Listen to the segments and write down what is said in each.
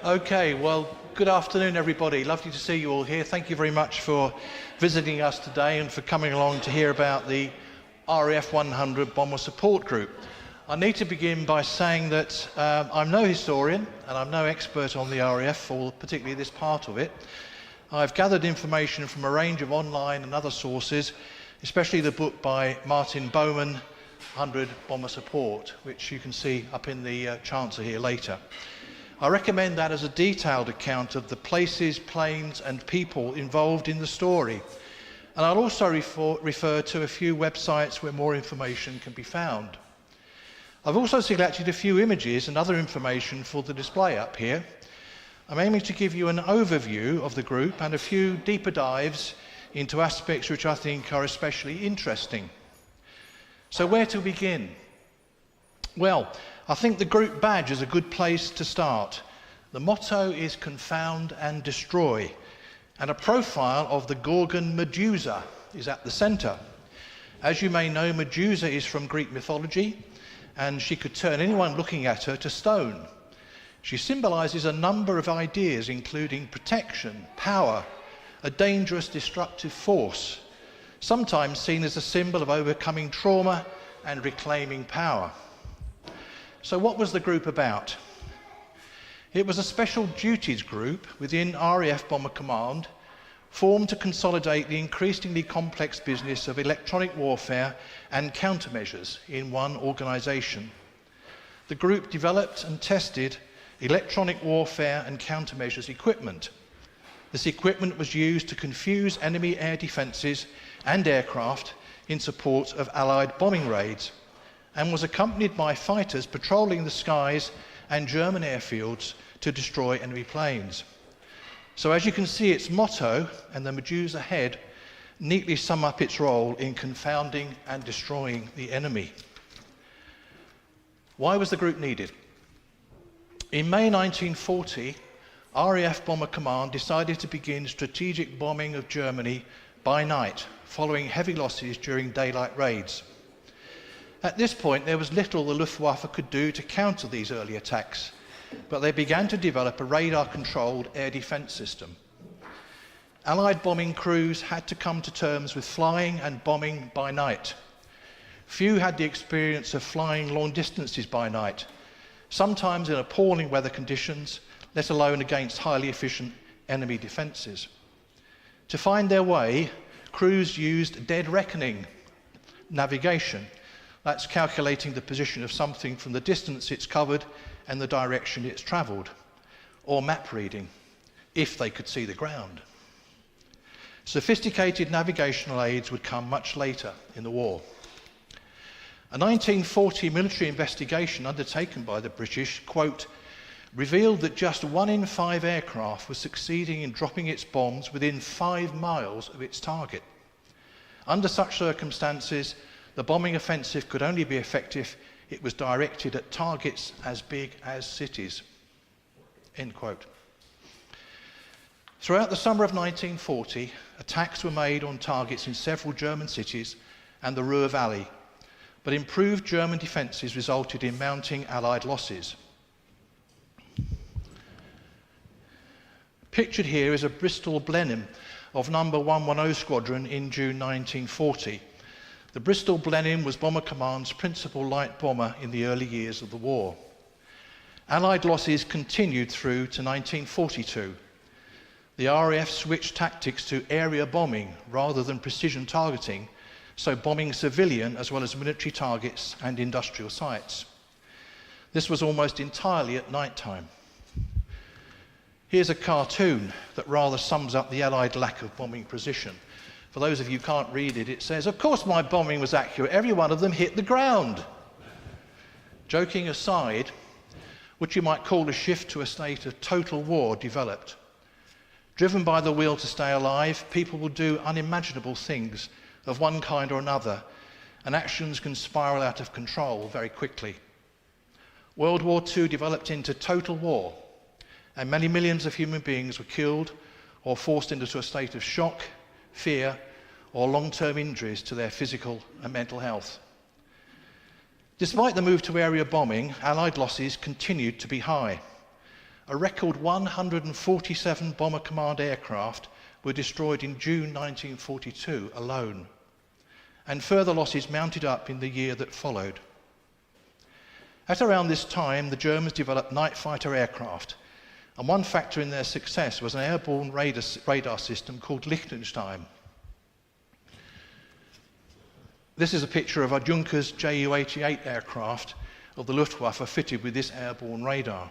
Okay, well, good afternoon, everybody. Lovely to see you all here. Thank you very much for visiting us today and for coming along to hear about the RAF 100 Bomber Support Group. I need to begin by saying that I'm no historian and I'm no expert on the RAF, or particularly this part of it. I've gathered information from a range of online and other sources, especially the book by Martin Bowman, 100 Bomber Support, which you can see up in the chancer here later. I recommend that as a detailed account of the places, planes and people involved in the story. And I'll also refer to a few websites where more information can be found. I've also selected a few images and other information for the display up here. I'm aiming to give you an overview of the group and a few deeper dives into aspects which I think are especially interesting. So where to begin? Well, I think the group badge is a good place to start. The motto is Confound and Destroy, and a profile of the Gorgon Medusa is at the centre. As you may know, Medusa is from Greek mythology, and she could turn anyone looking at her to stone. She symbolises a number of ideas, including protection, power, a dangerous destructive force, sometimes seen as a symbol of overcoming trauma and reclaiming power. So what was the group about? It was a special duties group within RAF Bomber Command, formed to consolidate the increasingly complex business of electronic warfare and countermeasures in one organisation. The group developed and tested electronic warfare and countermeasures equipment. This equipment was used to confuse enemy air defences and aircraft in support of Allied bombing raids, and was accompanied by fighters patrolling the skies and German airfields to destroy enemy planes. So as you can see, its motto and the Medusa head neatly sum up its role in confounding and destroying the enemy. Why was the group needed? In May 1940, RAF Bomber Command decided to begin strategic bombing of Germany by night, following heavy losses during daylight raids. At this point, there was little the Luftwaffe could do to counter these early attacks, but they began to develop a radar-controlled air defence system. Allied bombing crews had to come to terms with flying and bombing by night. Few had the experience of flying long distances by night, sometimes in appalling weather conditions, let alone against highly efficient enemy defences. To find their way, crews used dead reckoning navigation. That's calculating the position of something from the distance it's covered and the direction it's travelled, or map reading, if they could see the ground. Sophisticated navigational aids would come much later in the war. A 1940 military investigation undertaken by the British, quote, revealed that just 1 in 5 aircraft was succeeding in dropping its bombs within 5 miles of its target. Under such circumstances, the bombing offensive could only be effective if it was directed at targets as big as cities. End quote. Throughout the summer of 1940, attacks were made on targets in several German cities and the Ruhr Valley, but improved German defences resulted in mounting Allied losses. Pictured here is a Bristol Blenheim of No. 110 Squadron in June 1940. The Bristol Blenheim was Bomber Command's principal light bomber in the early years of the war. Allied losses continued through to 1942. The RAF switched tactics to area bombing rather than precision targeting, so bombing civilian as well as military targets and industrial sites. This was almost entirely at night time. Here's a cartoon that rather sums up the Allied lack of bombing precision. For those of you who can't read it, it says, "Of course my bombing was accurate. Every one of them hit the ground." Joking aside, what you might call a shift to a state of total war developed. Driven by the will to stay alive, people will do unimaginable things of one kind or another, and actions can spiral out of control very quickly. World War II developed into total war, and many millions of human beings were killed or forced into a state of shock, fear, or long-term injuries to their physical and mental health. Despite the move to area bombing, Allied losses continued to be high. A record 147 Bomber Command aircraft were destroyed in June 1942 alone, and further losses mounted up in the year that followed. At around this time, the Germans developed night fighter aircraft, and one factor in their success was an airborne radar system called Liechtenstein. This is a picture of a Junkers Ju-88 aircraft of the Luftwaffe fitted with this airborne radar.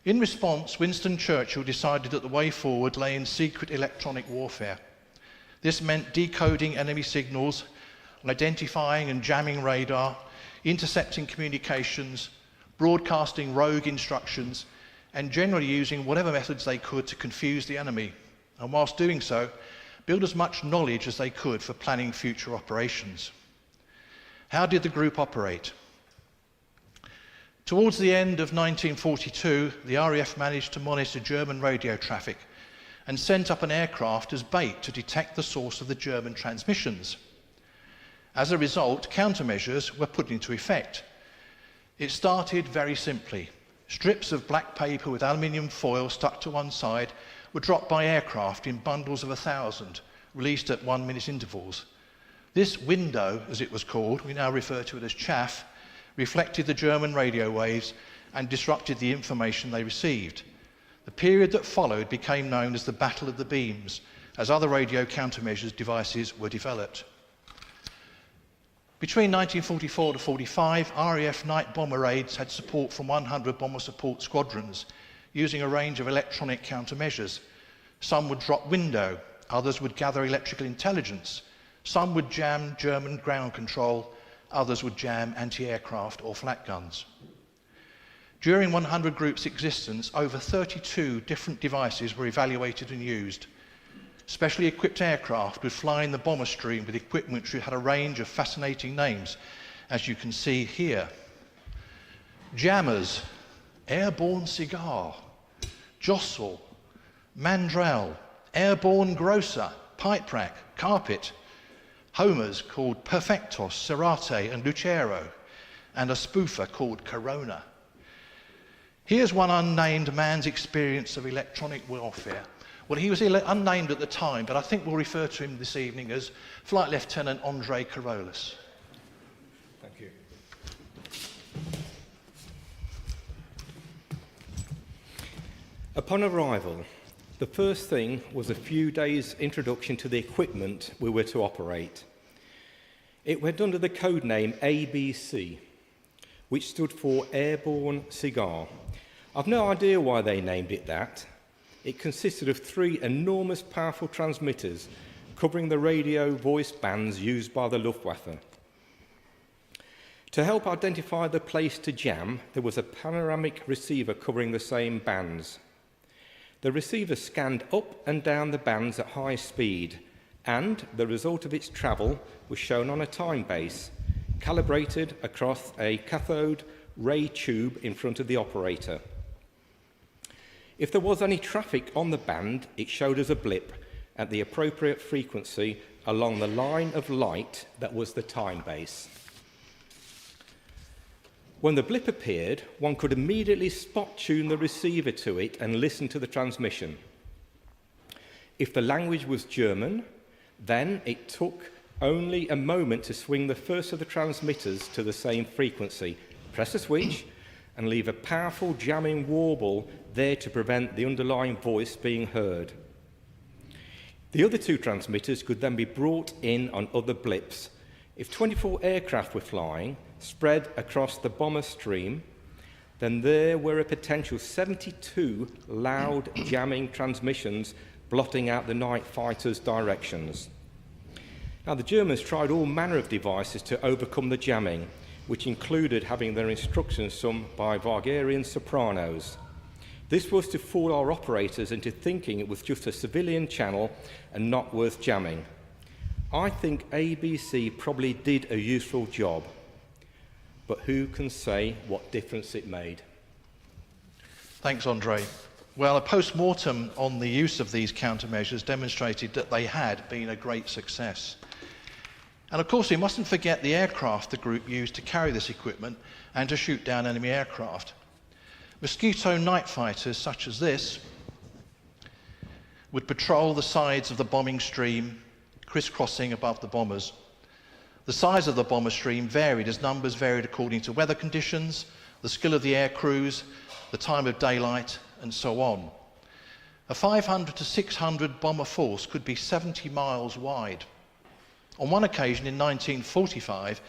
In response, Winston Churchill decided that the way forward lay in secret electronic warfare. This meant decoding enemy signals, identifying and jamming radar, intercepting communications, broadcasting rogue instructions, and generally using whatever methods they could to confuse the enemy, and whilst doing so, build as much knowledge as they could for planning future operations. How did the group operate? Towards the end of 1942, the RAF managed to monitor German radio traffic and sent up an aircraft as bait to detect the source of the German transmissions. As a result, countermeasures were put into effect. It started very simply. Strips of black paper with aluminium foil stuck to one side were dropped by aircraft in bundles of 1,000, released at 1 minute intervals. This window, as it was called, we now refer to it as chaff, reflected the German radio waves and disrupted the information they received. The period that followed became known as the Battle of the Beams, as other radio countermeasures devices were developed. Between 1944 to 45, RAF night bomber raids had support from 100 bomber support squadrons, using a range of electronic countermeasures. Some would drop window, others would gather electrical intelligence, some would jam German ground control, others would jam anti-aircraft or flak guns. During 100 Group's existence, over 32 different devices were evaluated and used. Specially equipped aircraft would fly in the bomber stream with equipment which had a range of fascinating names, as you can see here. Jammers, airborne cigar, jostle, mandrel, airborne grocer, pipe rack, carpet, homers called Perfectos, Serrate and Lucero, and a spoofer called Corona. Here's one unnamed man's experience of electronic warfare. Well, he was unnamed at the time, but I think we'll refer to him this evening as Flight Lieutenant Andre Carolus. Thank you. Upon arrival, the first thing was a few days' introduction to the equipment we were to operate. It went under the code name ABC, which stood for Airborne Cigar. I've no idea why they named it that. It consisted of 3 enormous powerful transmitters covering the radio voice bands used by the Luftwaffe. To help identify the place to jam, there was a panoramic receiver covering the same bands. The receiver scanned up and down the bands at high speed, and the result of its travel was shown on a time base, calibrated across a cathode ray tube in front of the operator. If there was any traffic on the band, it showed as a blip at the appropriate frequency along the line of light that was the time base. When the blip appeared, one could immediately spot tune the receiver to it and listen to the transmission. If the language was German, then it took only a moment to swing the first of the transmitters to the same frequency, press a switch, and leave a powerful jamming warble there to prevent the underlying voice being heard. The other 2 transmitters could then be brought in on other blips. If 24 aircraft were flying, spread across the bomber stream, then there were a potential 72 loud jamming transmissions blotting out the night fighters' directions. Now, the Germans tried all manner of devices to overcome the jamming, which included having their instructions sung by Wagnerian sopranos. This was to fool our operators into thinking it was just a civilian channel and not worth jamming. I think ABC probably did a useful job, but who can say what difference it made? Thanks, Andre. Well, a post-mortem on the use of these countermeasures demonstrated that they had been a great success. And of course, we mustn't forget the aircraft the group used to carry this equipment and to shoot down enemy aircraft. Mosquito night fighters such as this would patrol the sides of the bombing stream, crisscrossing above the bombers. The size of the bomber stream varied as numbers varied according to weather conditions, the skill of the air crews, the time of daylight, and so on. A 500 to 600 bomber force could be 70 miles wide. On one occasion in 1945,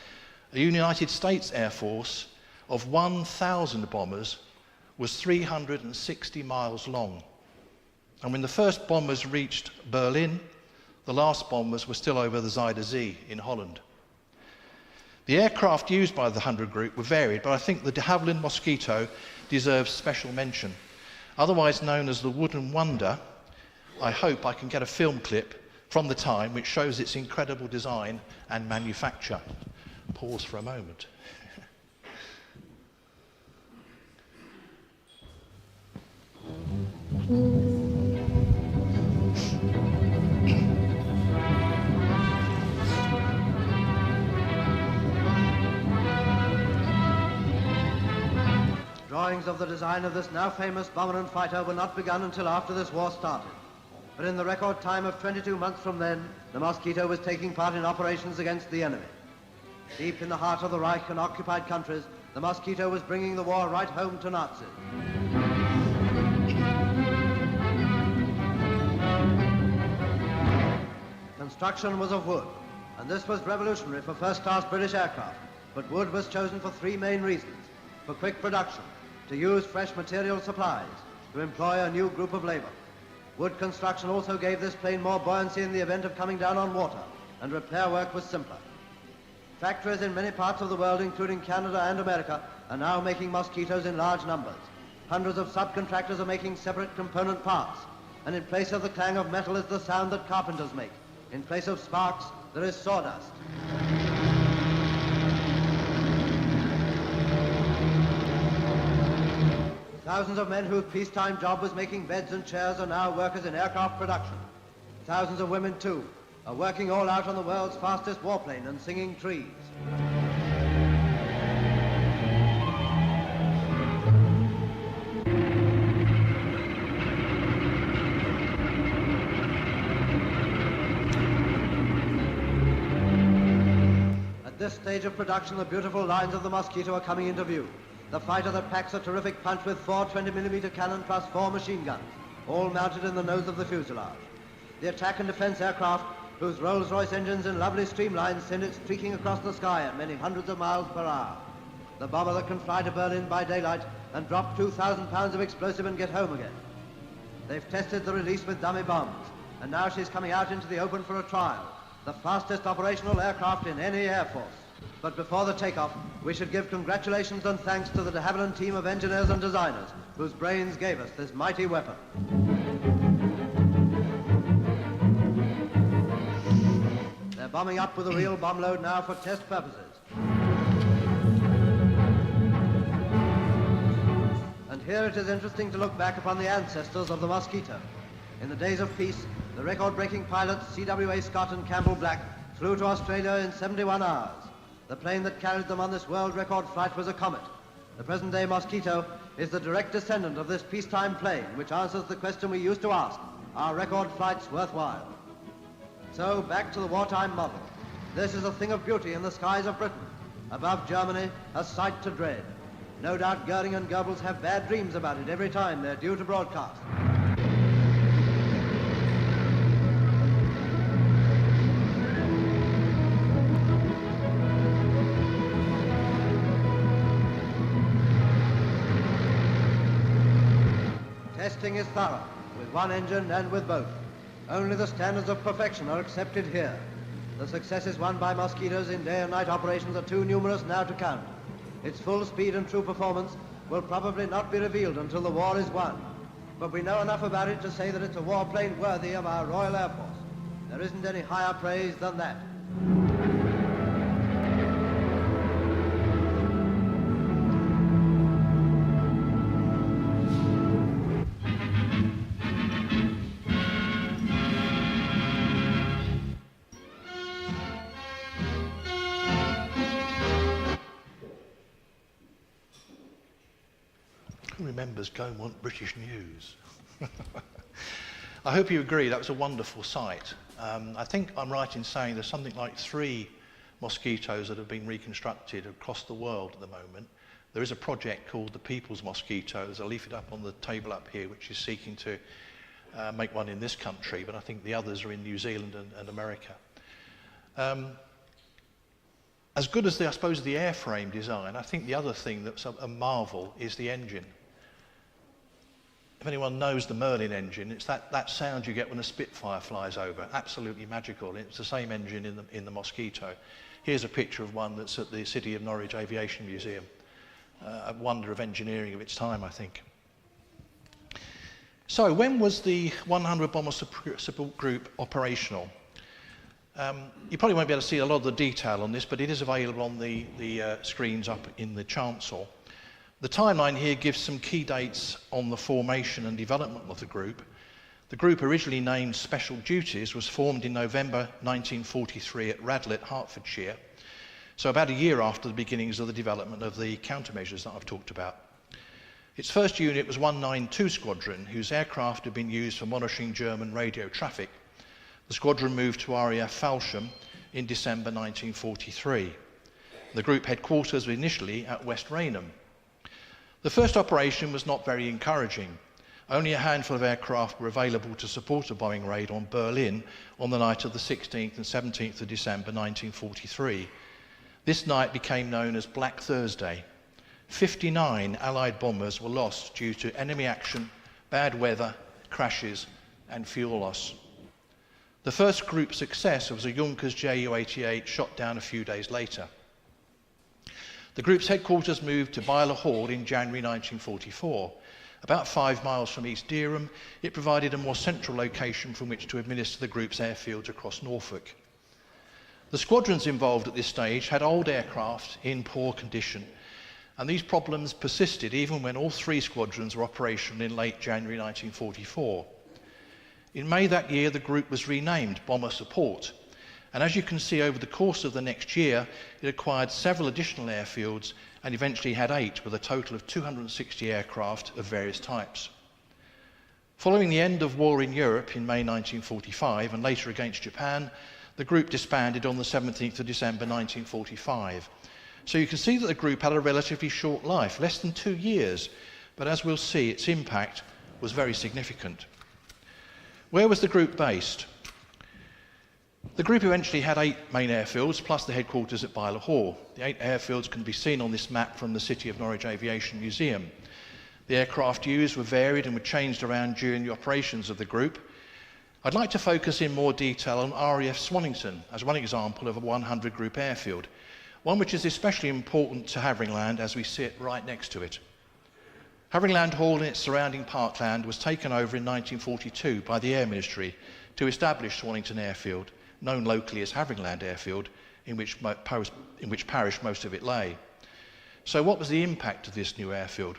a United States Air Force of 1,000 bombers was 360 miles long. And when the first bombers reached Berlin, the last bombers were still over the Zuider Zee in Holland. The aircraft used by the 100 Group were varied, but I think the de Havilland Mosquito deserves special mention. Otherwise known as the Wooden Wonder, I hope I can get a film clip from the time which shows its incredible design and manufacture. Pause for a moment. Drawings of the design of this now famous bomber and fighter were not begun until after this war started. But in the record time of 22 months from then, the Mosquito was taking part in operations against the enemy. Deep in the heart of the Reich and occupied countries, the Mosquito was bringing the war right home to Nazis. Construction was of wood, and this was revolutionary for first-class British aircraft. But wood was chosen for three main reasons: for quick production, to use fresh material supplies, to employ a new group of labor. Wood construction also gave this plane more buoyancy in the event of coming down on water, and repair work was simpler. Factories in many parts of the world, including Canada and America, are now making Mosquitoes in large numbers. Hundreds of subcontractors are making separate component parts, and in place of the clang of metal is the sound that carpenters make. In place of sparks, there is sawdust. Thousands of men whose peacetime job was making beds and chairs are now workers in aircraft production. Thousands of women, too, are working all out on the world's fastest warplane and singing trees. At this stage of production, the beautiful lines of the Mosquito are coming into view. The fighter that packs a terrific punch with 4 20mm cannon plus 4 machine guns, all mounted in the nose of the fuselage. The attack and defense aircraft, whose Rolls-Royce engines in lovely streamlines send it streaking across the sky at many hundreds of miles per hour. The bomber that can fly to Berlin by daylight and drop 2,000 pounds of explosive and get home again. They've tested the release with dummy bombs, and now she's coming out into the open for a trial. The fastest operational aircraft in any Air Force. But before the takeoff, we should give congratulations and thanks to the de Havilland team of engineers and designers whose brains gave us this mighty weapon. They're bombing up with a real bomb load now for test purposes. And here it is interesting to look back upon the ancestors of the Mosquito. In the days of peace, the record-breaking pilots C.W.A. Scott and Campbell Black flew to Australia in 71 hours. The plane that carried them on this world record flight was a Comet. The present-day Mosquito is the direct descendant of this peacetime plane, which answers the question we used to ask: are record flights worthwhile? So, back to the wartime model. This is a thing of beauty in the skies of Britain. Above Germany, a sight to dread. No doubt Goering and Goebbels have bad dreams about it every time they're due to broadcast. Testing is thorough, with one engine and with both. Only the standards of perfection are accepted here. The successes won by Mosquitoes in day and night operations are too numerous now to count. Its full speed and true performance will probably not be revealed until the war is won. But we know enough about it to say that it's a warplane worthy of our Royal Air Force. There isn't any higher praise than that. members go and want British news. I hope you agree that was a wonderful sight. I think I'm right in saying there's something like 3 mosquitoes that have been reconstructed across the world at the moment. There is a project called the People's Mosquito. There's a leaflet up on the table up here which is seeking to make one in this country, but I think the others are in New Zealand and America. As good as I suppose the airframe design, I think the other thing that's a marvel is the engine. If anyone knows the Merlin engine, it's that sound you get when a Spitfire flies over. Absolutely magical. It's the same engine in the Mosquito. Here's a picture of one that's at the City of Norwich Aviation Museum. A wonder of engineering of its time, I think. So, when was the 100 Bomber Support Group operational? You probably won't be able to see a lot of the detail on this, but it is available on the screens up in the chancel. The timeline here gives some key dates on the formation and development of the group. The group, originally named Special Duties, was formed in November 1943 at Radlett, Hertfordshire, so about a year after the beginnings of the development of the countermeasures that I've talked about. Its first unit was 192 Squadron, whose aircraft had been used for monitoring German radio traffic. The squadron moved to RAF Falsham in December 1943. The group headquarters were initially at West Raynham. The first operation was not very encouraging. Only a handful of aircraft were available to support a bombing raid on Berlin on the night of the 16th and 17th of December 1943. This night became known as Black Thursday. 59 Allied bombers were lost due to enemy action, bad weather, crashes and fuel loss. The first group success was a Junkers Ju-88 shot down a few days later. The group's headquarters moved to Byler Hall in January 1944. About 5 miles from East Dereham, it provided a more central location from which to administer the group's airfields across Norfolk. The squadrons involved at this stage had old aircraft in poor condition, and these problems persisted even when all 3 squadrons were operational in late January 1944. In May that year, the group was renamed Bomber Support, and as you can see, over the course of the next year, it acquired several additional airfields and eventually had 8, with a total of 260 aircraft of various types. Following the end of war in Europe in May 1945 and later against Japan, the group disbanded on the 17th of December 1945. So you can see that the group had a relatively short life, less than 2 years, but as we'll see, its impact was very significant. Where was the group based? The group eventually had 8 main airfields, plus the headquarters at Byler Hall. The 8 airfields can be seen on this map from the City of Norwich Aviation Museum. The aircraft used were varied and were changed around during the operations of the group. I'd like to focus in more detail on RAF Swannington as one example of a 100 group airfield, one which is especially important to Havringland as we sit right next to it. Havringland Hall and its surrounding parkland was taken over in 1942 by the Air Ministry to establish Swannington Airfield, known locally as Havringland Airfield, in which parish most of it lay. So what was the impact of this new airfield?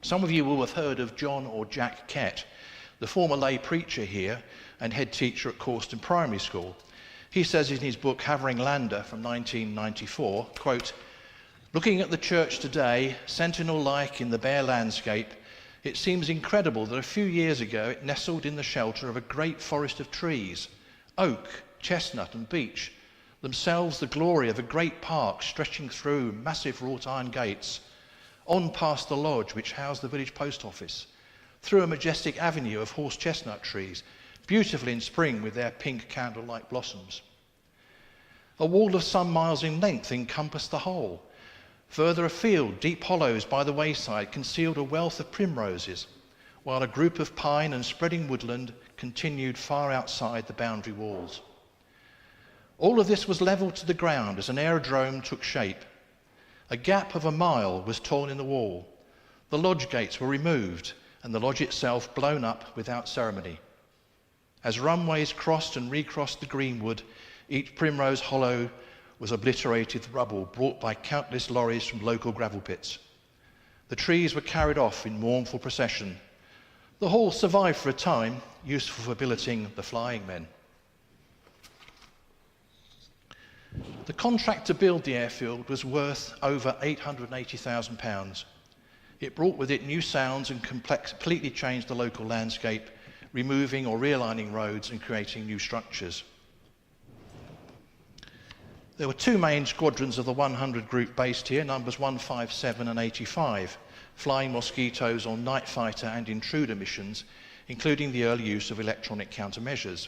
Some of you will have heard of John or Jack Kett, the former lay preacher here and head teacher at Corston Primary School. He says in his book Havringlander from 1994, quote, "Looking at the church today, sentinel-like in the bare landscape, it seems incredible that a few years ago it nestled in the shelter of a great forest of trees, oak, chestnut and beech, themselves the glory of a great park stretching through massive wrought iron gates, on past the lodge which housed the village post office, through a majestic avenue of horse chestnut trees, beautiful in spring with their pink candle-like blossoms. A wall of some miles in length encompassed the whole. Further afield, deep hollows by the wayside concealed a wealth of primroses, while a group of pine and spreading woodland continued far outside the boundary walls. All of this was levelled to the ground as an aerodrome took shape. A gap of a mile was torn in the wall. The lodge gates were removed and the lodge itself blown up without ceremony. As runways crossed and recrossed the greenwood, each primrose hollow was obliterated with rubble brought by countless lorries from local gravel pits. The trees were carried off in mournful procession. The hall survived for a time, useful for billeting the flying men. The contract to build the airfield was worth over £880,000. It brought with it new sounds and completely changed the local landscape, removing or realigning roads and creating new structures. There were two main squadrons of the 100 group based here, numbers 157 and 85, flying Mosquitoes on night fighter and intruder missions, including the early use of electronic countermeasures.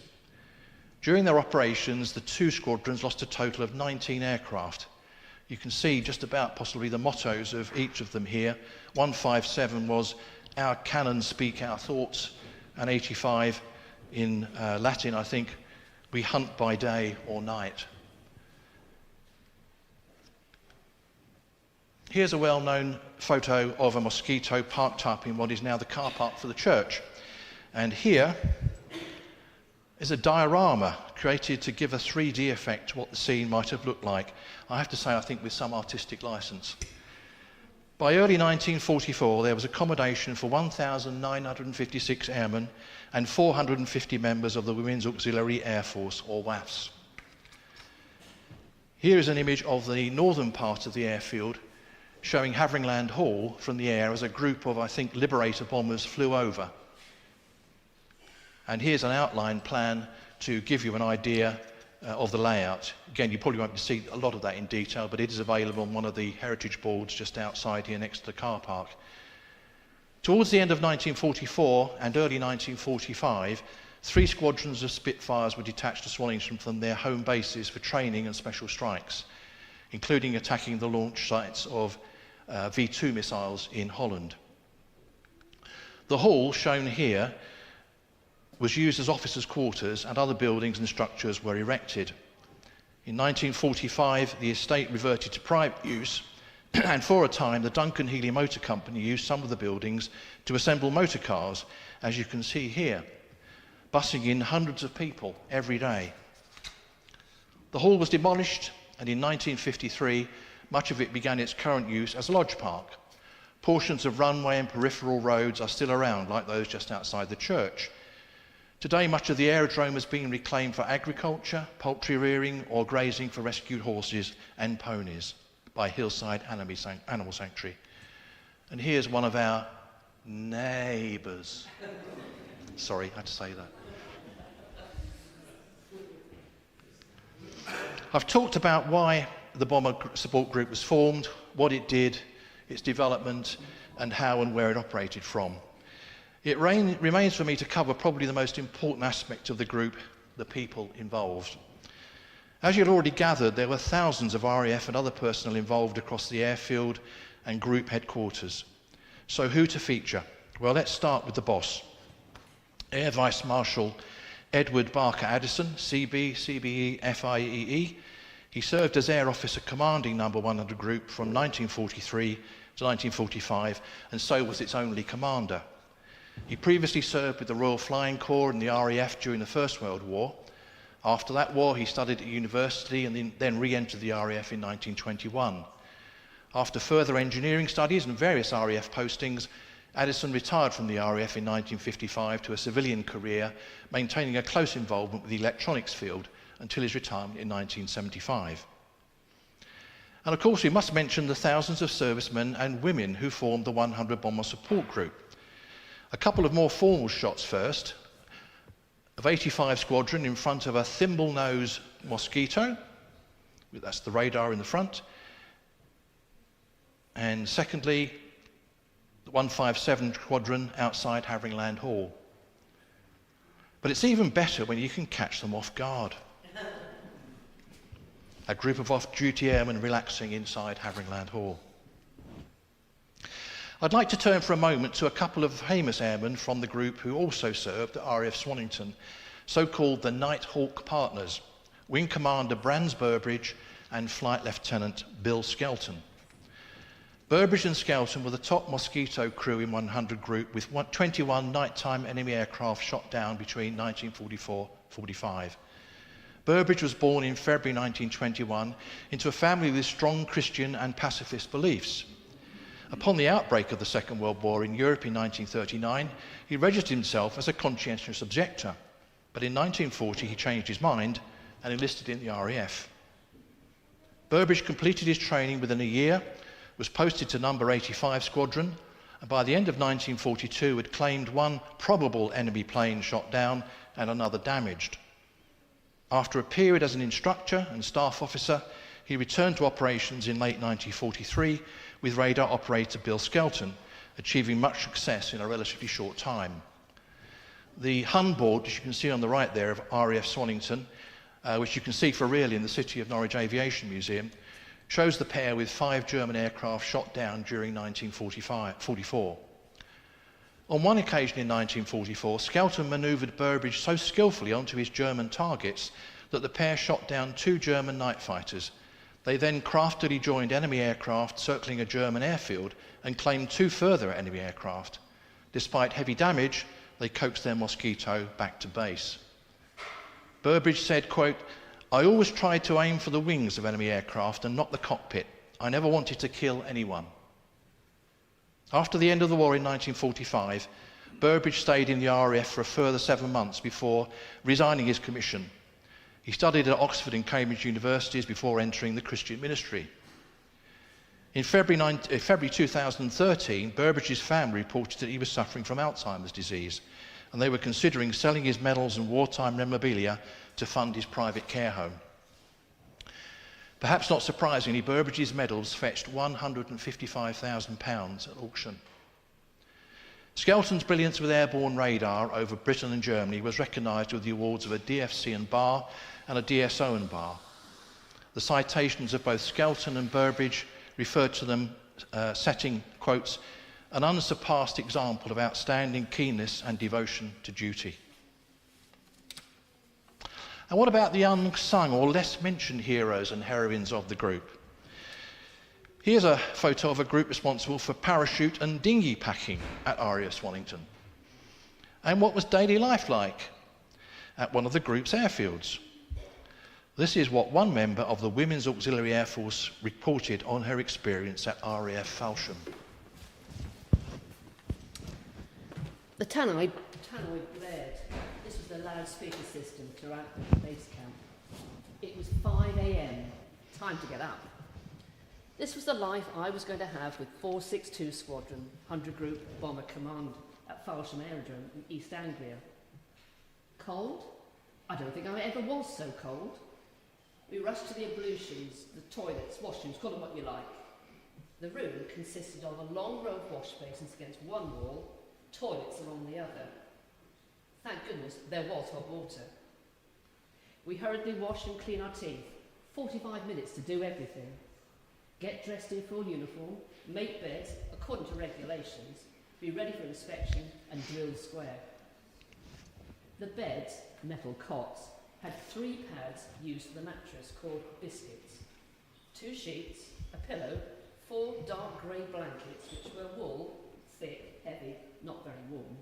During their operations, the two squadrons lost a total of 19 aircraft. You can see just about possibly the mottos of each of them here. 157 was, "Our cannons speak our thoughts," and 85 in Latin, I think, "We hunt by day or night." Here's a well-known photo of a Mosquito parked up in what is now the car park for the church. And here is a diorama created to give a 3D effect to what the scene might have looked like. I have to say, I think with some artistic license. By early 1944, there was accommodation for 1,956 airmen and 450 members of the Women's Auxiliary Air Force, or WAFs. Here is an image of the northern part of the airfield, showing Havringland Hall from the air as a group of, I think, Liberator bombers flew over. And here's an outline plan to give you an idea of the layout. Again, you probably won't see a lot of that in detail, but it is available on one of the heritage boards just outside here next to the car park. Towards the end of 1944 and early 1945, 3 squadrons of Spitfires were detached to Swannington from their home bases for training and special strikes, including attacking the launch sites of V2 missiles in Holland. The hall, shown here, was used as officers' quarters, and other buildings and structures were erected. In 1945, the estate reverted to private use, and for a time, the Duncan Healey Motor Company used some of the buildings to assemble motor cars, as you can see here, bussing in hundreds of people every day. The hall was demolished, and in 1953, much of it began its current use as a lodge park. Portions of runway and peripheral roads are still around, like those just outside the church. Today, much of the aerodrome has been reclaimed for agriculture, poultry rearing, or grazing for rescued horses and ponies by Hillside Animal Sanctuary. And here's one of our neighbours. Sorry, I had to say that. I've talked about why the Bomber Support Group was formed, what it did, its development, and how and where it operated from. It remains for me to cover probably the most important aspect of the group, the people involved. As you've already gathered, there were thousands of RAF and other personnel involved across the airfield and group headquarters. So who to feature? Well, let's start with the boss, Air Vice Marshal Edward Barker Addison, CB, CBE, FIEE. He served as Air Officer Commanding No. 100 Group from 1943 to 1945, and so was its only commander. He previously served with the Royal Flying Corps and the RAF during the First World War. After that war, he studied at university and then re-entered the RAF in 1921. After further engineering studies and various RAF postings, Addison retired from the RAF in 1955 to a civilian career, maintaining a close involvement with the electronics field until his retirement in 1975. And of course, we must mention the thousands of servicemen and women who formed the 100 Bomber Support Group. A couple of more formal shots first, of 85 Squadron in front of a thimble-nose Mosquito, that's the radar in the front, and secondly, the 157 Squadron outside Havringland Hall. But it's even better when you can catch them off guard. A group of off-duty airmen relaxing inside Havringland Hall. I'd like to turn for a moment to a couple of famous airmen from the group who also served at RAF Swannington, so-called the Nighthawk Partners, Wing Commander Brands Burbridge and Flight Lieutenant Bill Skelton. Burbridge and Skelton were the top Mosquito crew in 100 Group, with 21 nighttime enemy aircraft shot down between 1944-45. Burbridge was born in February 1921 into a family with strong Christian and pacifist beliefs. Upon the outbreak of the Second World War in Europe in 1939, he registered himself as a conscientious objector, but in 1940 he changed his mind and enlisted in the RAF. Burbridge completed his training within a year, was posted to No. 85 Squadron, and by the end of 1942 had claimed one probable enemy plane shot down and another damaged. After a period as an instructor and staff officer, he returned to operations in late 1943 with radar operator Bill Skelton, achieving much success in a relatively short time. The Hun board, as you can see on the right there, of RAF Swannington, which you can see for real in the City of Norwich Aviation Museum, shows the pair with 5 German aircraft shot down during 1944. On one occasion in 1944, Skelton manoeuvred Burbridge so skillfully onto his German targets that the pair shot down 2 German night fighters. They then craftily joined enemy aircraft circling a German airfield and claimed 2 further enemy aircraft. Despite heavy damage, they coaxed their Mosquito back to base. Burbridge said, quote, "I always tried to aim for the wings of enemy aircraft and not the cockpit. I never wanted to kill anyone." After the end of the war in 1945, Burbridge stayed in the RAF for a further 7 months before resigning his commission. He studied at Oxford and Cambridge universities before entering the Christian ministry. In February 2013, Burbridge's family reported that he was suffering from Alzheimer's disease, and they were considering selling his medals and wartime memorabilia to fund his private care home. Perhaps not surprisingly, Burbridge's medals fetched £155,000 at auction. Skelton's brilliance with airborne radar over Britain and Germany was recognised with the awards of a DFC and bar and a DSO and bar. The citations of both Skelton and Burbridge referred to them setting, quotes, "an unsurpassed example of outstanding keenness and devotion to duty." And what about the unsung or less mentioned heroes and heroines of the group? Here's a photo of a group responsible for parachute and dinghy packing at RAF Swannington. And what was daily life like at one of the group's airfields? This is what one member of the Women's Auxiliary Air Force reported on her experience at RAF Falsham. The tannoy blared. This was the loudspeaker system throughout the base camp. It was 5 a.m. Time to get up. This was the life I was going to have with 462 Squadron, 100 Group Bomber Command at Falsham Aerodrome in East Anglia. Cold? I don't think I ever was so cold. We rushed to the ablutions, the toilets, washrooms, call them what you like. The room consisted of a long row of wash basins against one wall, toilets along the other. Thank goodness there was hot water. We hurriedly wash and clean our teeth. 45 minutes to do everything. Get dressed in full uniform, make beds according to regulations, be ready for inspection and drill square. The beds, metal cots, had 3 pads used for the mattress called biscuits, 2 sheets, a pillow, 4 dark grey blankets which were wool, thick, heavy, not very warm.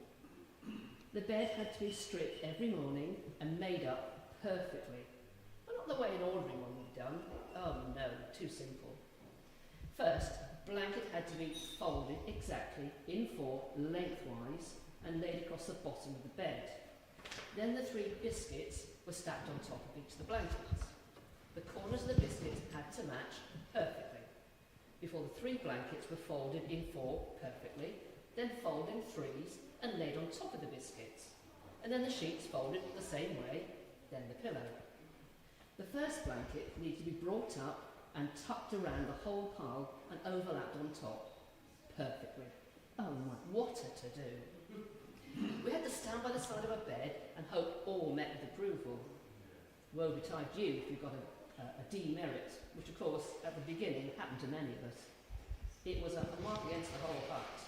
The bed had to be stripped every morning and made up perfectly. But not the way an ordinary one would be done. Oh no, too simple. First, blanket had to be folded exactly in 4 lengthwise and laid across the bottom of the bed. Then the 3 biscuits were stacked on top of each of the blankets. The corners of the biscuits had to match perfectly before the 3 blankets were folded in 4 perfectly, then folded in 3s and laid on top of the biscuits, and then the sheets folded the same way, then the pillow. The first blanket needed to be brought up and tucked around the whole pile and overlapped on top perfectly. Oh my, what a to-do. We had to stand by the side of a bed and hope all met with approval. Woe betide you if you got a demerit, which of course at the beginning happened to many of us. It was a mark against the whole hut.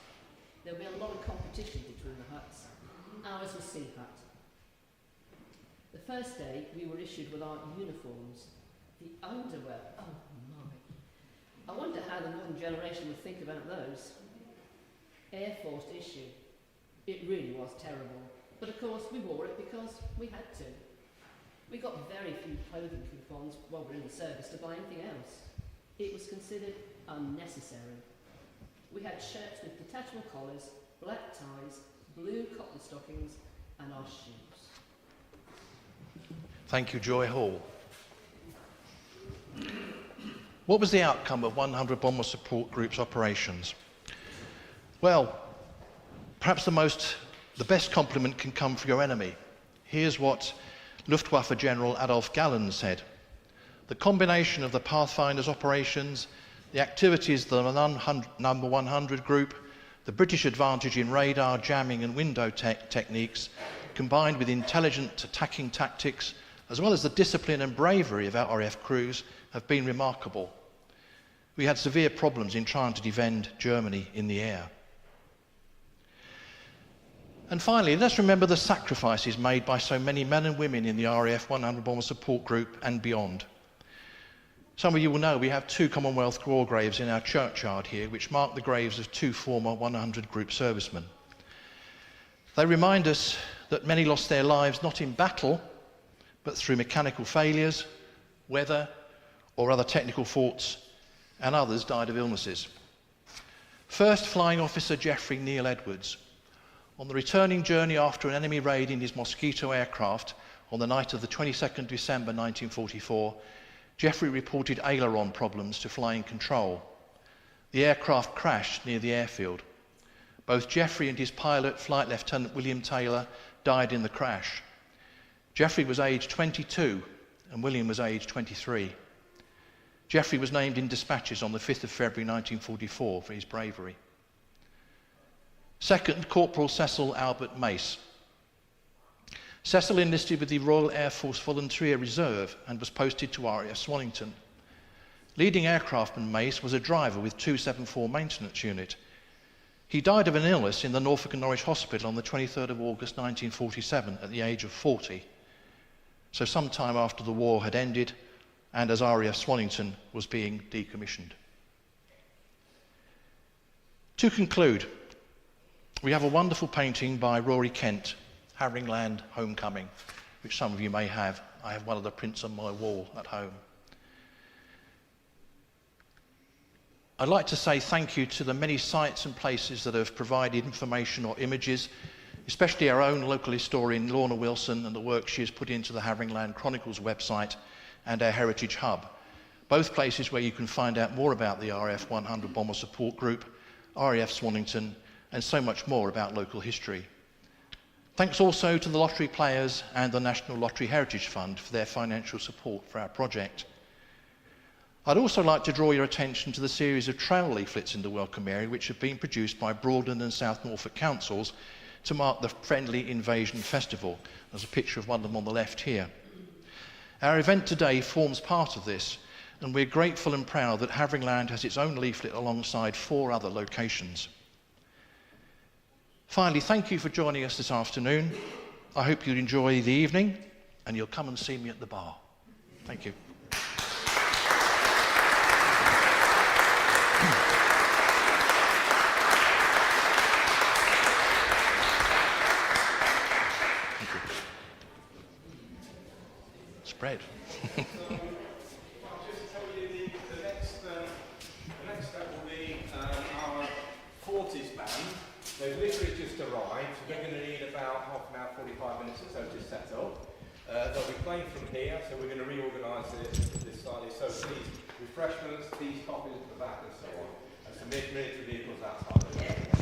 There would be a lot of competition between the huts. Ours was C hut. The first day we were issued with our uniforms. The underwear, oh my. I wonder how the modern generation would think about those. Air Force issue. It really was terrible, but of course we wore it because we had to. We got very few clothing coupons while we were in the service to buy anything else. It was considered unnecessary. We had shirts with detachable collars, black ties, blue cotton stockings, and our shoes. Thank you, Joy Hall. What was the outcome of 100 Bomber Support Group's operations? Well, perhaps the best compliment can come from your enemy. Here's what Luftwaffe General Adolf Galland said. The combination of the Pathfinder's operations, the activities of the number 100 group, the British advantage in radar, jamming and window techniques, combined with intelligent attacking tactics, as well as the discipline and bravery of our RAF crews, have been remarkable. We had severe problems in trying to defend Germany in the air. And finally, let's remember the sacrifices made by so many men and women in the RAF 100 Bomber Support Group and beyond. Some of you will know we have 2 Commonwealth war graves in our churchyard here, which mark the graves of 2 former 100 Group servicemen. They remind us that many lost their lives not in battle, but through mechanical failures, weather, or other technical faults, and others died of illnesses. First Flying Officer Geoffrey Neil Edwards. On the returning journey after an enemy raid in his Mosquito aircraft on the night of the 22nd December 1944, Geoffrey reported aileron problems to flying control. The aircraft crashed near the airfield. Both Geoffrey and his pilot, Flight Lieutenant William Taylor, died in the crash. Geoffrey was aged 22 and William was aged 23. Geoffrey was named in dispatches on the 5th of February 1944 for his bravery. Second, Corporal Cecil Albert Mace. Cecil enlisted with the Royal Air Force Volunteer Reserve and was posted to RAF Swannington. Leading aircraftman Mace was a driver with 274 Maintenance Unit. He died of an illness in the Norfolk and Norwich Hospital on the 23rd of August 1947 at the age of 40. So some time after the war had ended and as RAF Swannington was being decommissioned. To conclude, we have a wonderful painting by Rory Kent, Haringland Homecoming, which some of you may have. I have one of the prints on my wall at home. I'd like to say thank you to the many sites and places that have provided information or images, especially our own local historian Lorna Wilson and the work she has put into the Haringland Chronicles website and our Heritage Hub, both places where you can find out more about the RAF 100 Bomber Support Group, RAF Swannington, and so much more about local history. Thanks also to the lottery players and the National Lottery Heritage Fund for their financial support for our project. I'd also like to draw your attention to the series of trail leaflets in the welcome area which have been produced by Broadland and South Norfolk Councils to mark the Friendly Invasion Festival. There's a picture of one of them on the left here. Our event today forms part of this, and we're grateful and proud that Haringland has its own leaflet alongside 4 other locations. Finally, thank you for joining us this afternoon. I hope you'll enjoy the evening and you'll come and see me at the bar. Thank you. Spread. I'll just tell you the next step will be our 40s band. They've literally just arrived. We're going to need about half an hour, 45 minutes or so to set up. They'll be playing from here, so we're going to reorganise this slightly. So please, refreshments, teas, coffees at the back and so on. And some military vehicles outside.